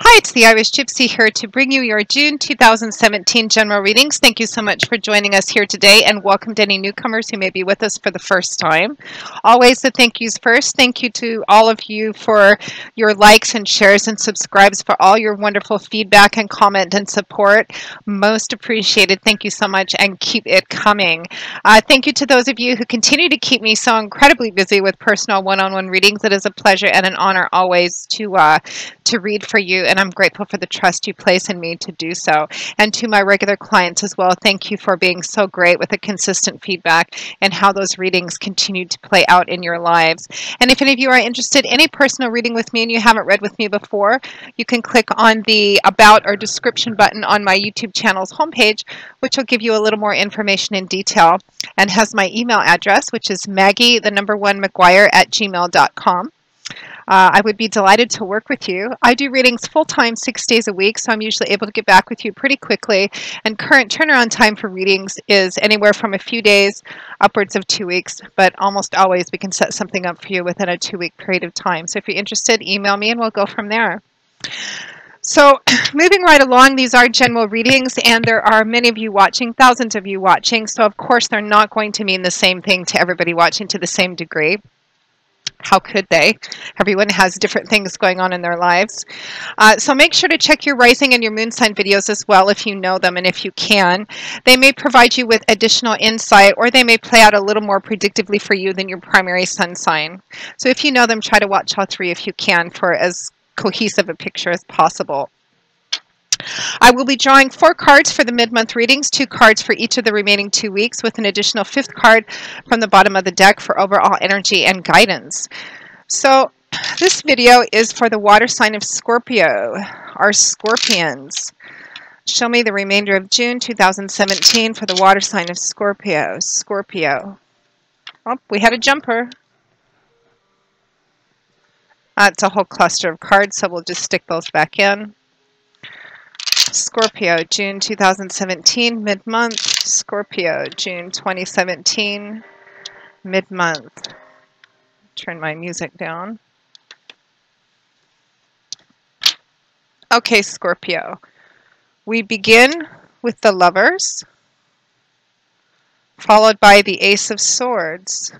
Hi, it's the Irish Gypsy here to bring you your June 2017 general readings. Thank you so much for joining us here today, and welcome to any newcomers who may be with us for the first time. Always the thank yous first. Thank you to all of you for your likes and shares and subscribes, for all your wonderful feedback and comment and support. Most appreciated. Thank you so much, and keep it coming. Thank you to those of you who continue to keep me so incredibly busy with personal one-on-one readings. It is a pleasure and an honor always to read for you, and I'm grateful for the trust you place in me to do so. And to my regular clients as well, thank you for being so great with the consistent feedback and how those readings continue to play out in your lives. And if any of you are interested in a personal reading with me and you haven't read with me before, you can click on the About or Description button on my YouTube channel's homepage, which will give you a little more information in detail and has my email address, which is maggie1mcguire@gmail.com. I would be delighted to work with you. I do readings full-time 6 days a week, so I'm usually able to get back with you pretty quickly. And current turnaround time for readings is anywhere from a few days upwards of 2 weeks, but almost always we can set something up for you within a 2-week period of time. So if you're interested, email me and we'll go from there. So moving right along, these are general readings, and there are many of you watching, thousands of you watching, so of course they're not going to mean the same thing to everybody watching to the same degree. How could they? Everyone has different things going on in their lives. So make sure to check your rising and your moon sign videos as well if you know them and if you can. They may provide you with additional insight, or they may play out a little more predictively for you than your primary sun sign. So if you know them, try to watch all three if you can for as cohesive a picture as possible. I will be drawing 4 cards for the mid-month readings, 2 cards for each of the remaining 2 weeks, with an additional 5th card from the bottom of the deck for overall energy and guidance. So this video is for the water sign of Scorpio, our Scorpions. Show me the remainder of June 2017 for the water sign of Scorpio. Scorpio. Oh, we had a jumper. It's a whole cluster of cards, so we'll just stick those back in. Scorpio, June 2017, mid-month. Scorpio, June 2017, mid-month. Turn my music down. Okay, Scorpio. We begin with the Lovers, followed by the Ace of Swords.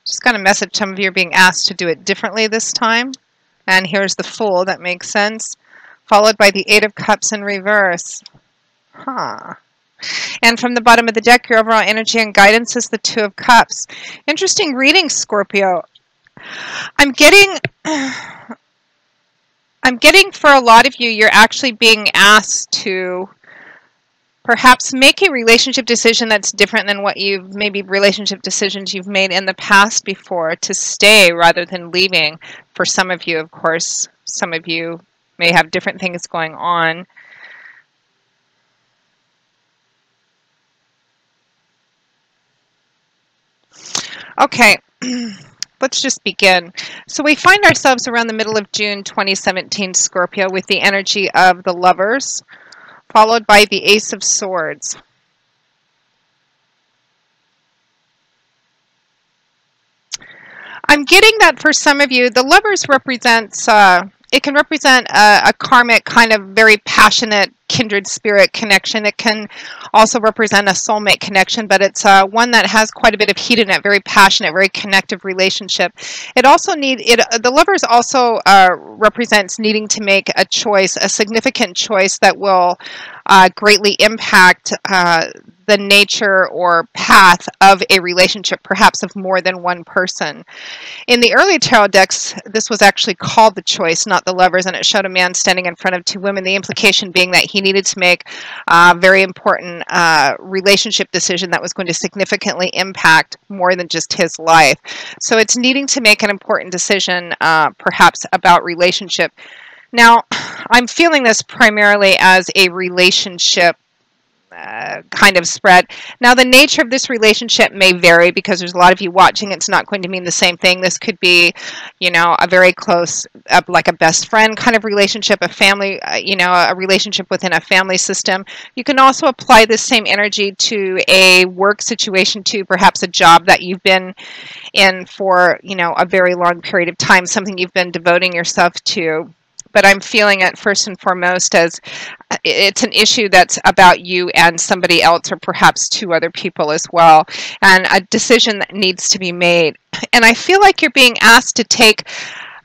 Just got a message some of you are being asked to do it differently this time. And here's the Fool, that makes sense. Followed by the Eight of Cups in reverse. And from the bottom of the deck, your overall energy and guidance is the Two of Cups. Interesting reading, Scorpio. I'm getting for a lot of you, you're actually being asked to perhaps make a relationship decision that's different than what maybe relationship decisions you've made in the past before, to stay rather than leaving. For some of you, of course, some of you may have different things going on. Okay, let's just begin. So we find ourselves around the middle of June 2017, Scorpio, with the energy of the Lovers, followed by the Ace of Swords. I'm getting that for some of you, the Lovers represents, it can represent a karmic kind of very passionate kindred spirit connection. It can also represent a soulmate connection, but it's one that has quite a bit of heat in it, very passionate, very connective relationship. The Lovers also represents needing to make a choice, a significant choice that will greatly impact the nature or path of a relationship, perhaps of more than one person. In the early tarot decks, this was actually called the Choice, not the Lovers, and it showed a man standing in front of 2 women, the implication being that he needed to make a very important relationship decision that was going to significantly impact more than just his life. So it's needing to make an important decision, perhaps about relationship. Now, I'm feeling this primarily as a relationship kind of spread. Now, the nature of this relationship may vary because there's a lot of you watching. It's not going to mean the same thing. This could be, you know, a very close, like a best friend kind of relationship, a family, you know, a relationship within a family system. You can also apply this same energy to a work situation too, perhaps a job that you've been in for, you know, a very long period of time, something you've been devoting yourself to. But I'm feeling it first and foremost as it's an issue that's about you and somebody else, or perhaps two other people as well, and a decision that needs to be made. And I feel like you're being asked to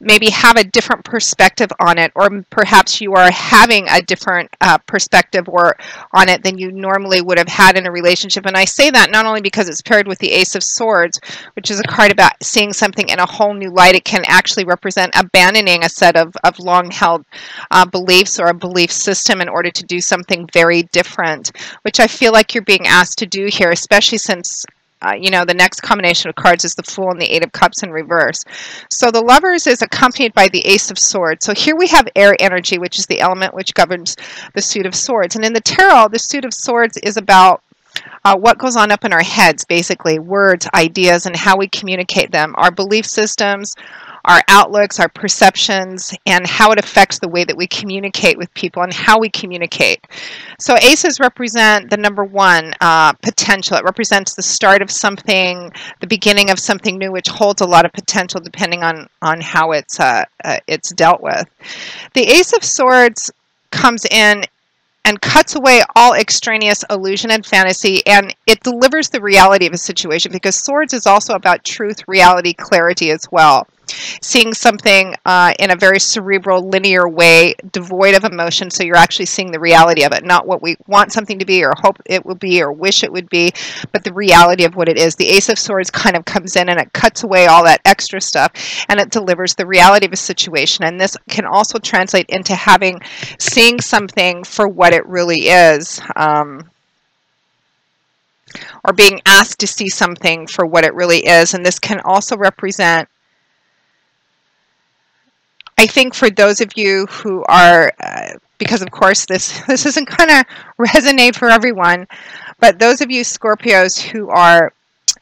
maybe have a different perspective on it, or perhaps you are having a different perspective or on it than you normally would have had in a relationship. And I say that not only because it's paired with the Ace of Swords, which is a card about seeing something in a whole new light. It can actually represent abandoning a set of long-held beliefs or a belief system in order to do something very different, which I feel like you're being asked to do here, especially since you know, the next combination of cards is the Fool and the Eight of Cups in reverse. So the Lovers is accompanied by the Ace of Swords. So here we have air energy, which is the element which governs the suit of swords. And in the tarot, the suit of swords is about what goes on up in our heads, basically, words, ideas, and how we communicate them, our belief systems, our outlooks, our perceptions, and how it affects the way that we communicate with people and how we communicate. So aces represent the number one, potential. It represents the start of something, the beginning of something new, which holds a lot of potential depending on how it's dealt with. The Ace of Swords comes in and cuts away all extraneous illusion and fantasy, and it delivers the reality of a situation, because swords is also about truth, reality, clarity as well. Seeing something in a very cerebral, linear way, devoid of emotion, so you're actually seeing the reality of it, not what we want something to be or hope it will be or wish it would be, but the reality of what it is. The Ace of Swords kind of comes in and it cuts away all that extra stuff, and it delivers the reality of a situation. And this can also translate into seeing something for what it really is, or being asked to see something for what it really is. And this can also represent, I think, for those of you who are, because of course this isn't going to resonate for everyone, but those of you Scorpios who are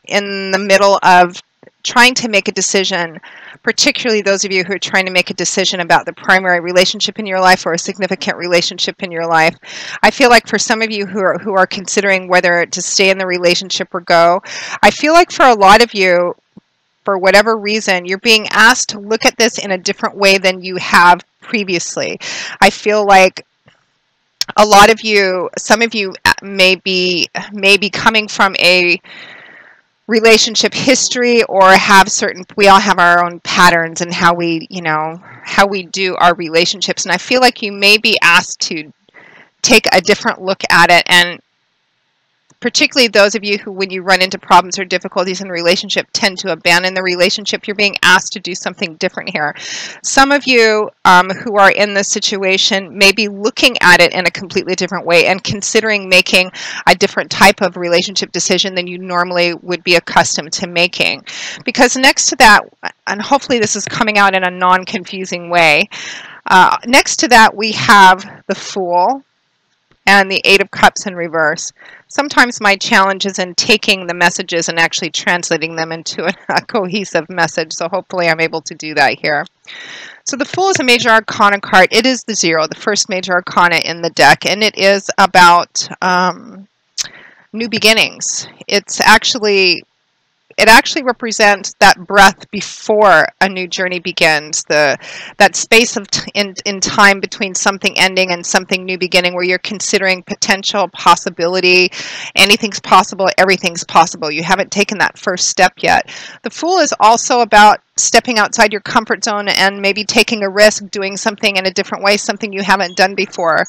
in the middle of trying to make a decision, particularly those of you who are trying to make a decision about the primary relationship in your life or a significant relationship in your life, I feel like for some of you who are considering whether to stay in the relationship or go, I feel like for a lot of you, for whatever reason, you're being asked to look at this in a different way than you have previously. I feel like a lot of you, some of you may be coming from a relationship history, or we all have our own patterns and how we do our relationships. And I feel like you may be asked to take a different look at it, and particularly those of you who, when you run into problems or difficulties in a relationship, tend to abandon the relationship, you're being asked to do something different here. Some of you who are in this situation may be looking at it in a completely different way and considering making a different type of relationship decision than you normally would be accustomed to making. Because next to that, and hopefully this is coming out in a non-confusing way, next to that we have the Fool and the Eight of Cups in reverse. Sometimes my challenge is in taking the messages and actually translating them into a cohesive message, so hopefully I'm able to do that here. So the Fool is a major arcana card. It is the zero, the first major arcana in the deck, and it is about new beginnings. It actually represents that breath before a new journey begins, that space in time between something ending and something new beginning, where you're considering potential, possibility. Anything's possible, everything's possible. You haven't taken that first step yet. The Fool is also about stepping outside your comfort zone and maybe taking a risk, doing something in a different way, something you haven't done before.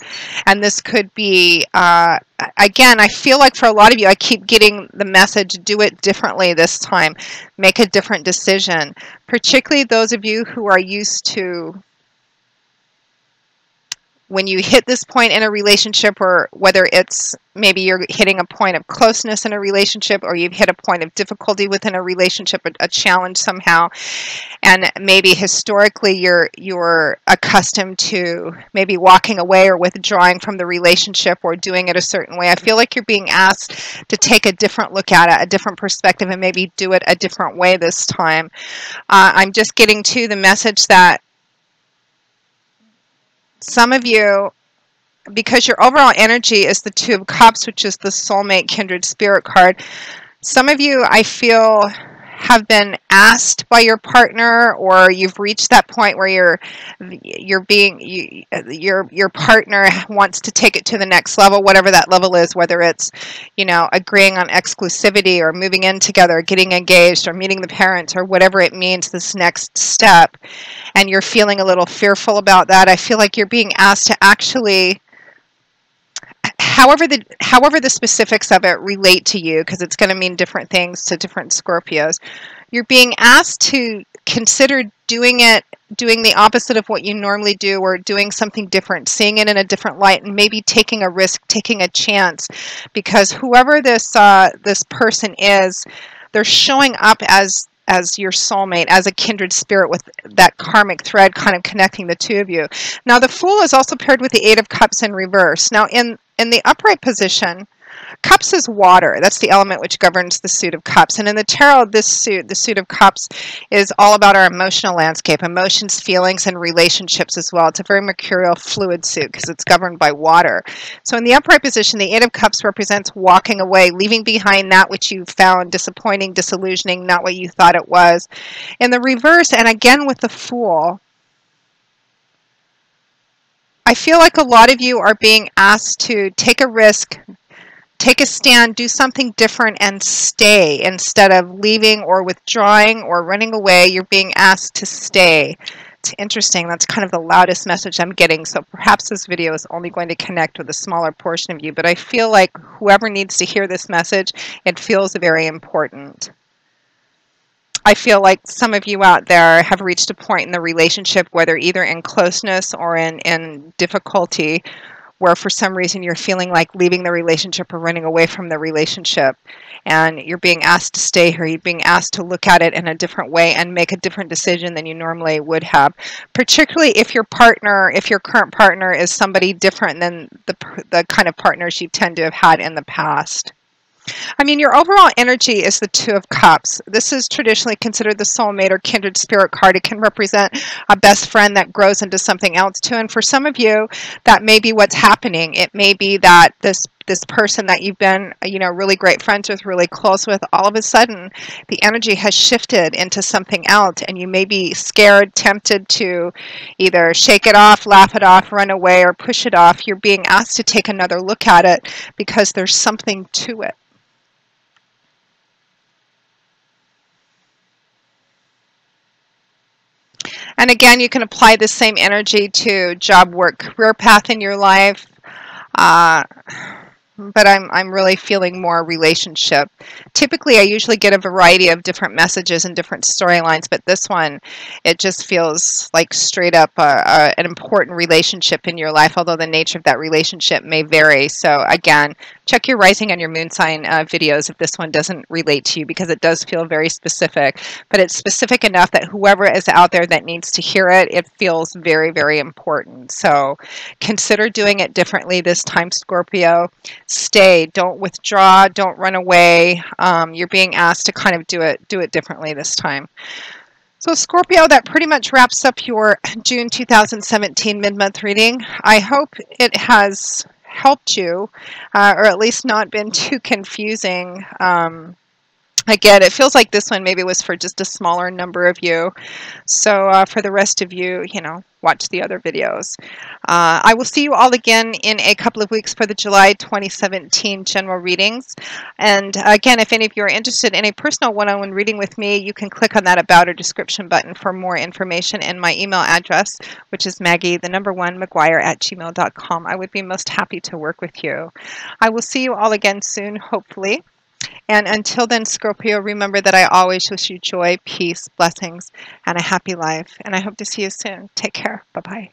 And this could be, again, I feel like for a lot of you, I keep getting the message, do it differently this time. Make a different decision. Particularly those of you who are used to when you hit this point in a relationship, or whether it's maybe you're hitting a point of closeness in a relationship, or you've hit a point of difficulty within a relationship, a challenge somehow, and maybe historically you're accustomed to maybe walking away or withdrawing from the relationship or doing it a certain way. I feel like you're being asked to take a different look at it, a different perspective, and maybe do it a different way this time. I'm just getting to the message that some of you, because your overall energy is the Two of Cups, which is the soulmate kindred spirit card, some of you, I feel, have been asked by your partner, or you've reached that point where your partner wants to take it to the next level, whatever that level is, whether it's, agreeing on exclusivity, or moving in together, getting engaged, or meeting the parents, or whatever it means, this next step, and you're feeling a little fearful about that. I feel like you're being asked to actually, however the specifics of it relate to you, because it's going to mean different things to different Scorpios, you're being asked to consider doing the opposite of what you normally do, or doing something different, seeing it in a different light, and maybe taking a risk, taking a chance, because whoever this person is, they're showing up as your soulmate, as a kindred spirit, with that karmic thread kind of connecting the two of you. Now, the Fool is also paired with the Eight of Cups in reverse. Now, in the upright position, Cups is water. That's the element which governs the suit of Cups. And in the tarot, the suit of Cups, is all about our emotional landscape, emotions, feelings, and relationships as well. It's a very mercurial, fluid suit because it's governed by water. So in the upright position, the Eight of Cups represents walking away, leaving behind that which you found disappointing, disillusioning, not what you thought it was. In the reverse, and again with the Fool, I feel like a lot of you are being asked to take a risk, take a stand, do something different, and stay instead of leaving or withdrawing or running away. You're being asked to stay. It's interesting. That's kind of the loudest message I'm getting. So perhaps this video is only going to connect with a smaller portion of you, but I feel like whoever needs to hear this message, it feels very important. I feel like some of you out there have reached a point in the relationship, whether either in closeness or in difficulty, where for some reason you're feeling like leaving the relationship or running away from the relationship, and you're being asked to stay here. You're being asked to look at it in a different way and make a different decision than you normally would have, particularly if your current partner is somebody different than the kind of partners you tend to have had in the past. I mean, your overall energy is the Two of Cups. This is traditionally considered the soulmate or kindred spirit card. It can represent a best friend that grows into something else too. And for some of you, that may be what's happening. It may be that this person that you've been, really great friends with, really close with, all of a sudden the energy has shifted into something else, and you may be scared, tempted to either shake it off, laugh it off, run away, or push it off. You're being asked to take another look at it because there's something to it. And again, you can apply the same energy to job, work, career path in your life. But I'm really feeling more relationship. Typically, I usually get a variety of different messages and different storylines, but this one, it just feels like straight up an important relationship in your life, although the nature of that relationship may vary. So again, check your rising and your moon sign videos if this one doesn't relate to you, because it does feel very specific, but it's specific enough that whoever is out there that needs to hear it, it feels very, very important. So consider doing it differently this time, Scorpio. Stay, don't withdraw, don't run away. You're being asked to kind of do it differently this time. So Scorpio, that pretty much wraps up your June 2017 mid-month reading. I hope it has helped you, or at least not been too confusing. Again, it feels like this one maybe was for just a smaller number of you. So for the rest of you, watch the other videos. I will see you all again in a couple of weeks for the July 2017 general readings. And again, if any of you are interested in a personal one-on-one reading with me, you can click on that About or Description button for more information, and my email address, which is Maggie1McGuire@gmail.com. I would be most happy to work with you. I will see you all again soon, hopefully. And until then, Scorpio, remember that I always wish you joy, peace, blessings, and a happy life. And I hope to see you soon. Take care. Bye-bye.